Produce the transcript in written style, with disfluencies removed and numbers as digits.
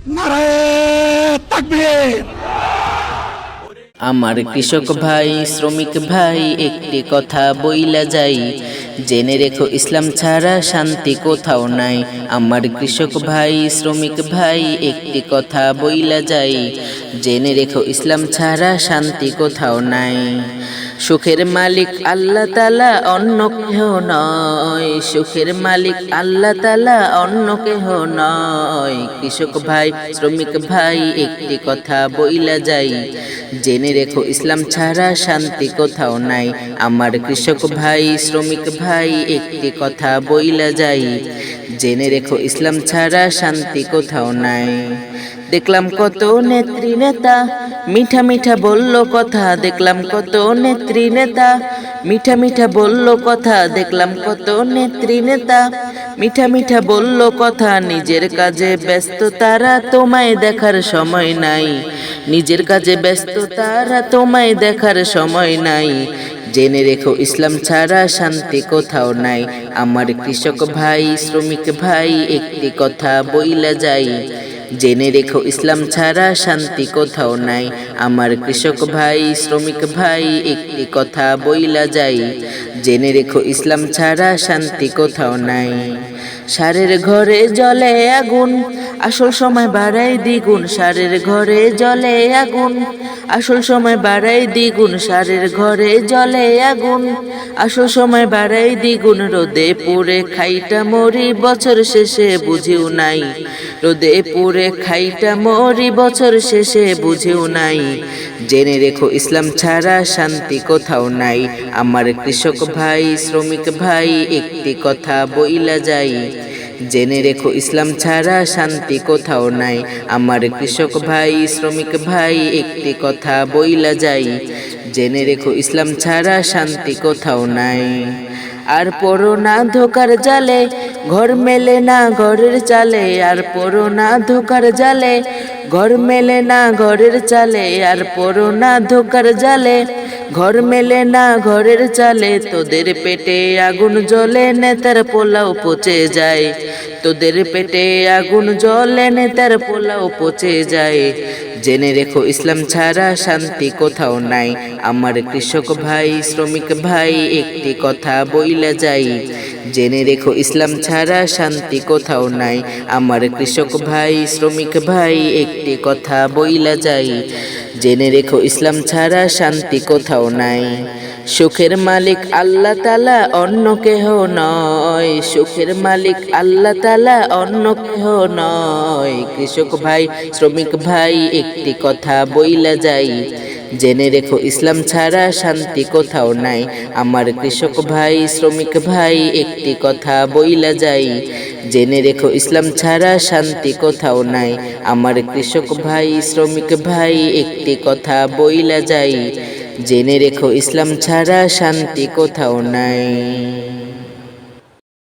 নারায়ে তাকবীর। আমার কৃষক ভাই শ্রমিক ভাই একটি কথা বইলা যাই, জেনে রেখো ইসলাম ছাড়া শান্তি কোথাও নাই। আমার কৃষক ভাই শ্রমিক ভাই একটি কথা বইলা যাই, জেনে রেখো ইসলাম ছাড়া শান্তি কোথাও নাই। সুখের মালিক আল্লাহ তাআলা অন্য কেহ নয়, সুখের মালিক আল্লাহ তাআলা অন্য কেহ নয়। কৃষক ভাই শ্রমিক ভাই একটি কথা বইলা যাই, জেনে রেখো ইসলাম ছাড়া শান্তি কোথাও নাই। আমার কৃষক ভাই শ্রমিক ভাই একটি কথা বইলা যাই, জেনে রেখো ইসলাম ছাড়া শান্তি কোথাও নাই। দেখলাম কত নেত্রী নেতা মিঠা মিঠা বলল কথা, দেখলাম কত নেত্রী নেতা মিঠা মিঠা বলল কথা, দেখলাম কত নেত্রী নেতা মিঠা মিঠা বলল কথা। নিজের কাজে ব্যস্ত তারা তোমায় দেখার সময় নাই, নিজের কাজে ব্যস্ত তারা তোমায় দেখার সময় নাই। জেনে রেখো ইসলাম ছাড়া শান্তি কোথাও নাই। আমার কৃষক ভাই শ্রমিক ভাই একটি কথা বইলা যাই, জেনে রেখো ইসলাম ছাড়া শান্তি কোথাও নাই। আমার কৃষক ভাই শ্রমিক ভাই একটি কথা বইলা যাই, জেনে রেখো ইসলাম ছাড়া শান্তি কোথাও নাই। সারের ঘরে জ্বলে আগুন আসল সময় বাড়াই দ্বিগুণ, সারের ঘরে জ্বলে আগুন আসল সময় বাড়াই দ্বিগুণ, সারের ঘরে জ্বলে আগুন আসল সময় বাড়াই দ্বিগুণ। রোদে পুড়ে খাইটা মরি বছর শেষে বুঝিও নাই, রোদে পুড়ে খাইটা মরি বছর শেষে বুঝিও নাই। জেনে রেখো ইসলাম ছাড়া শান্তি কোথাও নাই। আমার কৃষক ভাই শ্রমিক ভাই একটি কথা বইলা যাই, জেনে রেখো ইসলাম ছাড়া শান্তি কোথাও নাই। আমার কৃষক ভাই শ্রমিক ভাই একটি কথা বইলা যাই, জেনে রেখো ইসলাম ছাড়া শান্তি কোথাও নাই। আর পড়ো না ধোকার জালে ঘর মেলে না ঘরের চালে, আর পড়ো না ধোকার জালে ঘর মেলে না ঘরের চালে, আর পড়ো না ধোকার জালে ঘর মেলে না ঘরের চালে। তোদের পেটে আগুন জ্বলে নেতার পোলাও পচে যায়, তোদের পেটে আগুন জ্বলে নেতার পোলাও পচে যায়। জেনে রেখো ইসলাম ছাড়া শান্তি কোথাও নাই। আমার কৃষক ভাই শ্রমিক ভাই একটি কথা বইলা যাই, জেনে রেখো ইসলাম ছাড়া শান্তি কোথাও নাই। আমার কৃষক ভাই শ্রমিক ভাই একটি কথা বইলা যাই, জেনে রেখো ইসলাম ছাড়া শান্তি কোথাও নাই। সুখের মালিক আল্লাহ তাআলা অন্য কেহ নয়, সুখের মালিক আল্লাহ তাআলা অন্য কেহ নয়। কৃষক ভাই শ্রমিক ভাই একটি কথা বইলা যাই, জেনে রেখো ইসলাম ছাড়া শান্তি কোথাও নাই। আমার কৃষক ভাই শ্রমিক ভাই একটি কথা বইলা যাই, জেনে রেখো ইসলাম ছাড়া শান্তি কোথাও নাই। আমার কৃষক ভাই শ্রমিক ভাই একটি কথা বইলা যাই, জেনে রেখো ইসলাম ছাড়া শান্তি কোথাও নাই।